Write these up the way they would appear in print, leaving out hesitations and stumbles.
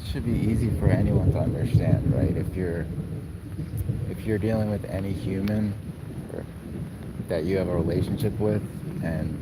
should be easy for anyone to understand, right? If you're dealing with any human or that you have a relationship with, and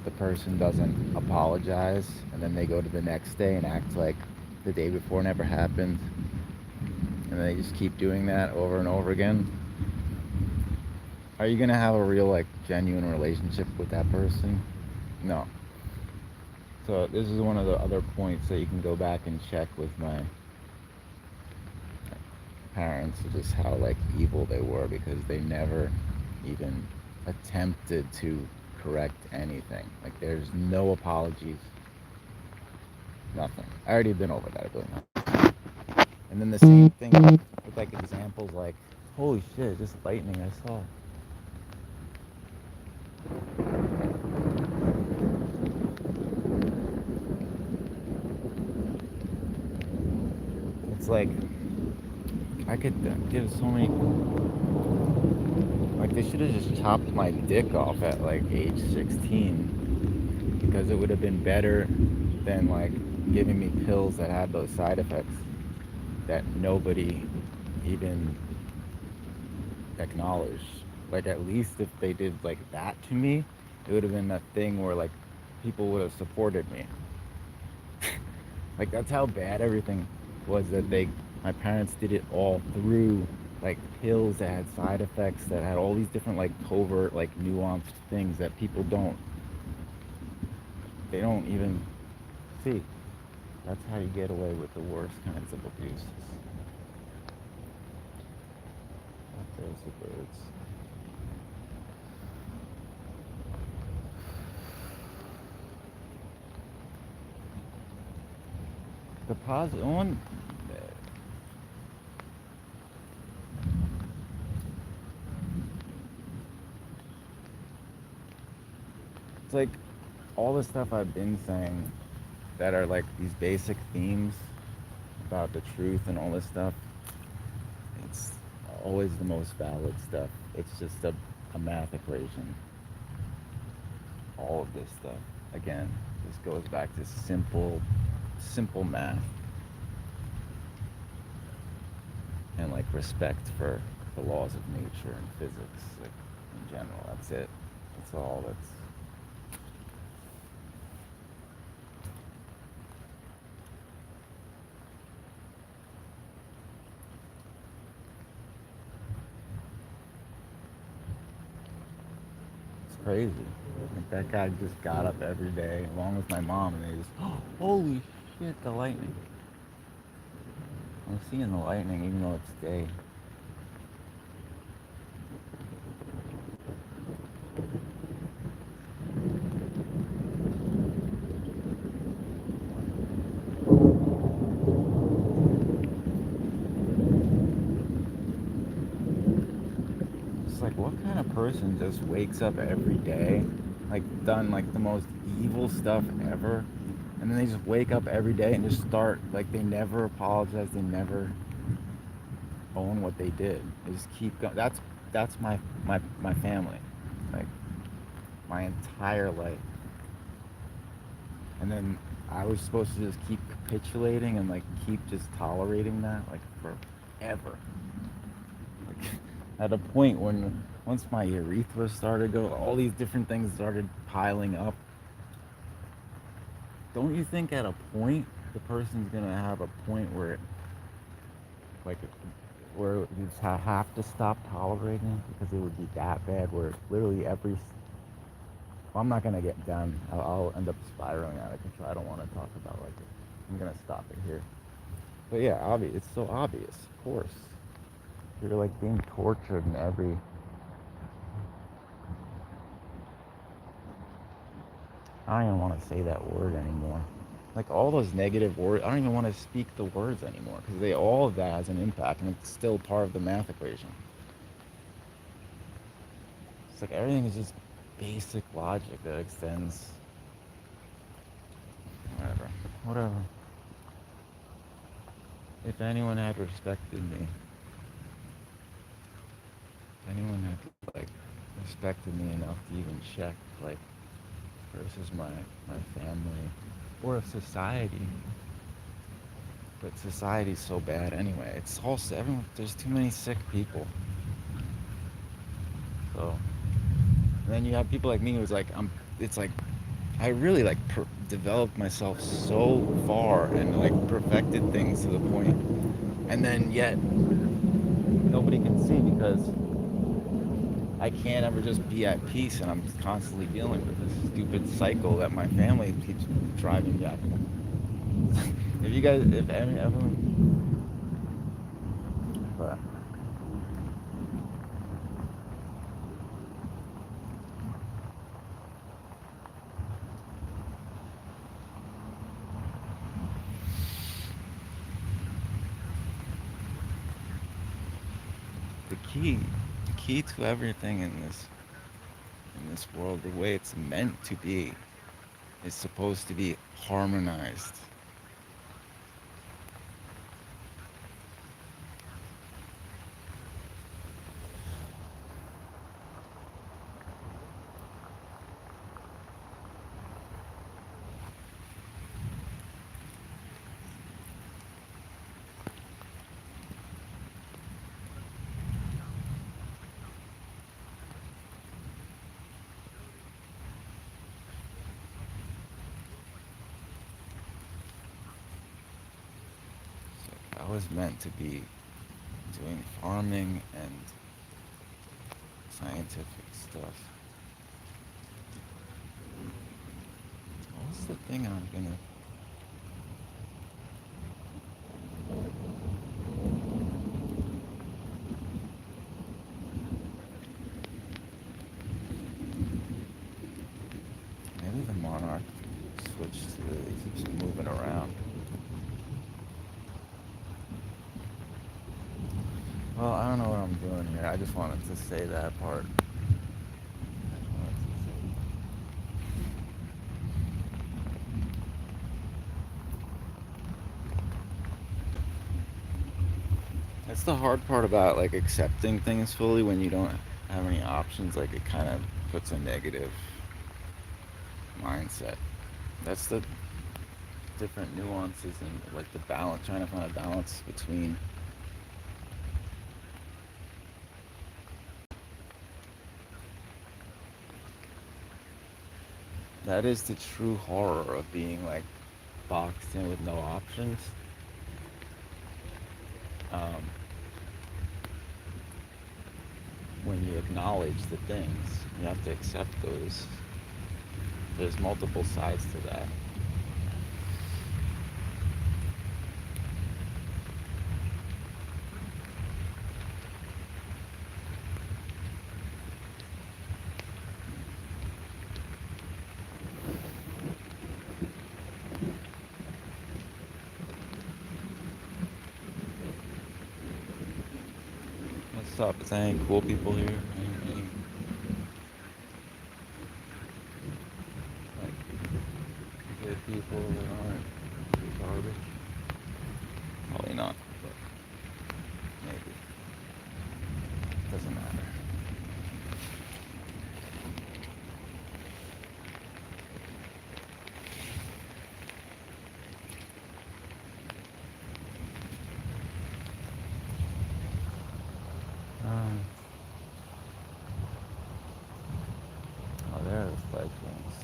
the person doesn't apologize, and then they go to the next day and act like the day before never happened, and they just keep doing that over and over again, are you gonna have a real, like, genuine relationship with that person? No. So this is one of the other points that you can go back and check with my parents, just how, like, evil they were, because they never even attempted to correct anything. Like, there's no apologies, nothing. I already been over that a billion times. And then the same thing with, like, examples like, holy shit, just lightning I saw. It's like I could give so many. Like, they should have just chopped my dick off at, like, age 16, because it would have been better than, like, giving me pills that had those side effects that nobody even acknowledged. Like, at least if they did, like, that to me, it would have been a thing where, like, people would have supported me. Like, that's how bad everything was, that my parents did it all through, like, pills that had side effects, that had all these different, like, covert, like, nuanced things that people they don't even see. That's how you get away with the worst kinds of abuses. There's the birds. The positive one, it's like all the stuff I've been saying that are, like, these basic themes about the truth and all this stuff. It's always the most valid stuff. It's just a math equation. All of this stuff, again, just goes back to simple math, and, like, respect for the laws of nature and physics, like, in general. That's it. That's all. That's it's crazy. Like, that guy just got up every day, along with my mom, and they just, oh, holy shit, the lightning. I'm seeing the lightning even though it's day. It's like, what kind of person just wakes up every day, like, done, like, the most evil stuff ever, and then they just wake up every day and just start, like, they never apologize, they never own what they did. They just keep going. That's my family, like, my entire life. And then I was supposed to just keep capitulating and, like, keep just tolerating that, like, forever. Like, at a point when once my urethra started to go, all these different things started piling up. Don't you think at a point the person's gonna have a point where, like, where you just have to stop tolerating it, because it would be that bad, where literally every. Well, I'm not gonna get done. I'll end up spiraling out of control. I don't want to talk about, like, it. I'm gonna stop it here. But yeah, obvious. It's so obvious. Of course, you're, like, being tortured in every. I don't even want to say that word anymore. Like, all those negative words, I don't even want to speak the words anymore, because all of that has an impact, and it's still part of the math equation. It's like everything is just basic logic that extends. Whatever. If anyone had respected me, if anyone had, like, respected me enough to even check, like, versus my family, or if society But society's so bad anyway. It's all everyone. There's too many sick people. So and then you have people like me who's like I'm. It's like I really like developed myself so far and like perfected things to the point, and then yet nobody can see because I can't ever just be at peace, and I'm constantly dealing with this stupid cycle that my family keeps driving back. If you guys, if everyone, but the key, the key to everything in this world, the way it's meant to be, is supposed to be harmonized. So I was meant to be doing farming and scientific stuff. What's the thing I'm gonna? Maybe the monarch switched to. It keeps moving around. Well, I don't know what I'm doing here. I just wanted to say that part. That's the hard part about like accepting things fully when you don't have any options. Like it kind of puts a negative mindset. That's the different nuances and like the balance, trying to find a balance between. That is the true horror of being like boxed in with no options. Um, when you acknowledge the things, you have to accept those. There's multiple sides to that. What's up? Is there any cool people here? Any like good people that aren't garbage? Probably not, but maybe. Doesn't matter. Um, oh, there are the Vikings.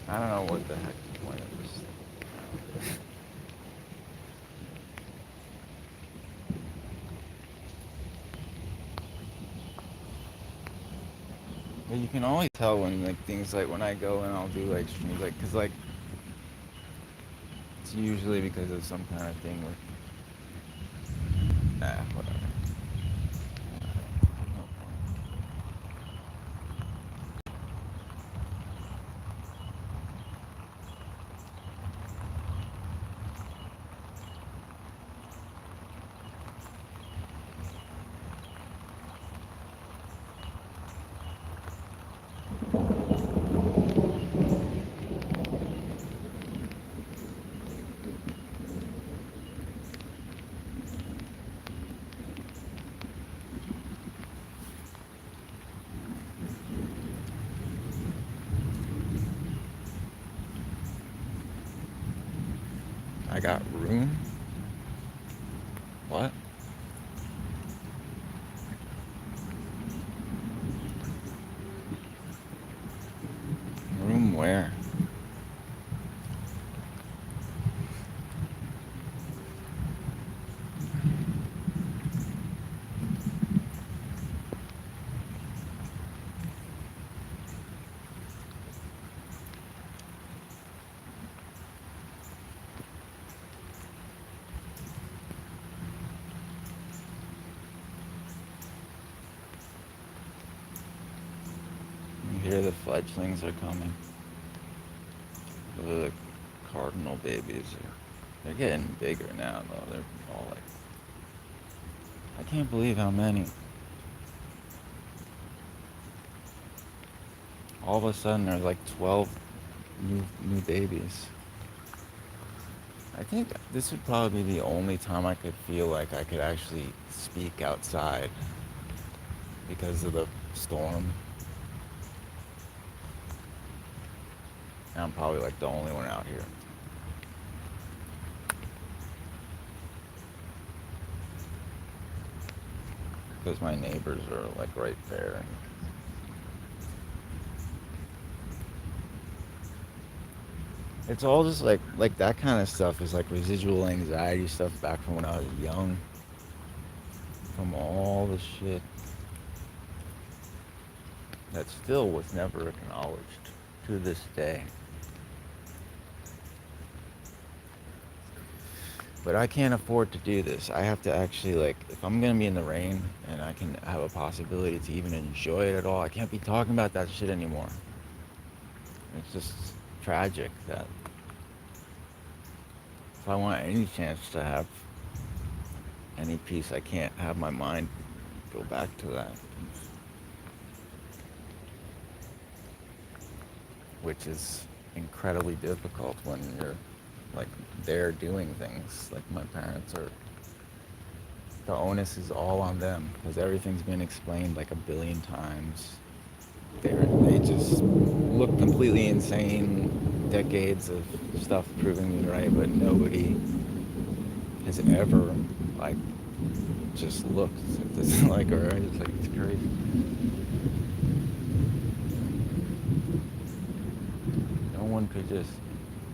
I don't know what the heck the point of this. But you can always tell when like things like when I go and I'll do like streams like because like it's usually because of some kind of thing with whatever. got room? What? Room where? You hear the fledglings are coming. The cardinal babies they're getting bigger now though. They're all like, I can't believe how many. All of a sudden there's like 12 new babies. I think this would probably be the only time I could feel like I could actually speak outside because of the storm. And I'm probably like the only one out here. Because my neighbors are like right there. It's all just like that kind of stuff is like residual anxiety stuff back from when I was young. From all the shit that still was never acknowledged to this day. But I can't afford to do this. I have to actually, like, if I'm gonna be in the rain and I can have a possibility to even enjoy it at all, I can't be talking about that shit anymore. It's just tragic that if I want any chance to have any peace, I can't have my mind go back to that. Which is incredibly difficult when you're like they're doing things. Like my parents are, the onus is all on them because everything's been explained like a billion times. They just look completely insane. Decades of stuff proving me right, but nobody has ever like just looked at this like, or it's like it's crazy. No one could just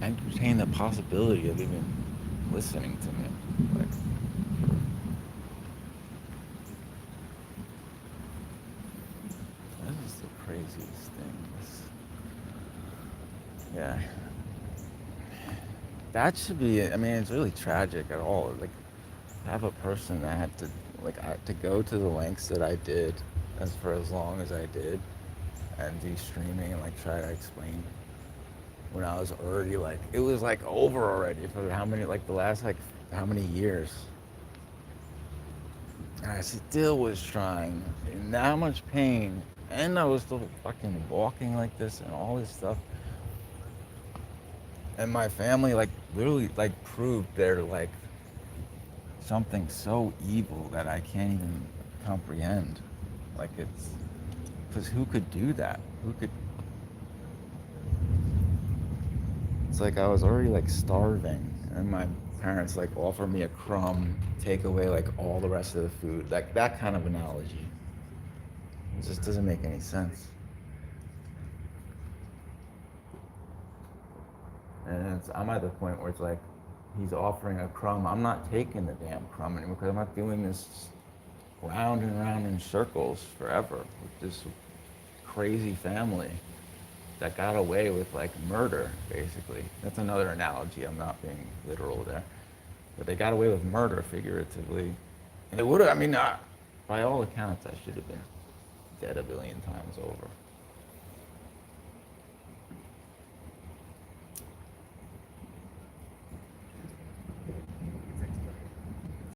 entertain the possibility of even listening to me. Like, this is the craziest thing. Yeah. That should be, I mean, it's really tragic at all. Like, have a person that had to, to go to the lengths that I did for as long as I did and do streaming and, like, try to explain when I was already, like, it was, like, over already for how many, like, the last, like, how many years. And I still was trying in that much pain, and I was still fucking walking like this and all this stuff. And my family, like, literally, like, proved they're, like, something so evil that I can't even comprehend. Like, it's, because who could do that? Who could, it's like I was already, like, starving, and my parents, like, offer me a crumb, take away, like, all the rest of the food. Like, that kind of analogy. It just doesn't make any sense. And I'm at the point where it's like, he's offering a crumb. I'm not taking the damn crumb anymore because I'm not doing this round and round in circles forever with this crazy family that got away with like murder, basically. That's another analogy. I'm not being literal there. But they got away with murder figuratively. And it would have, I mean, by all accounts, I should have been dead a billion times over.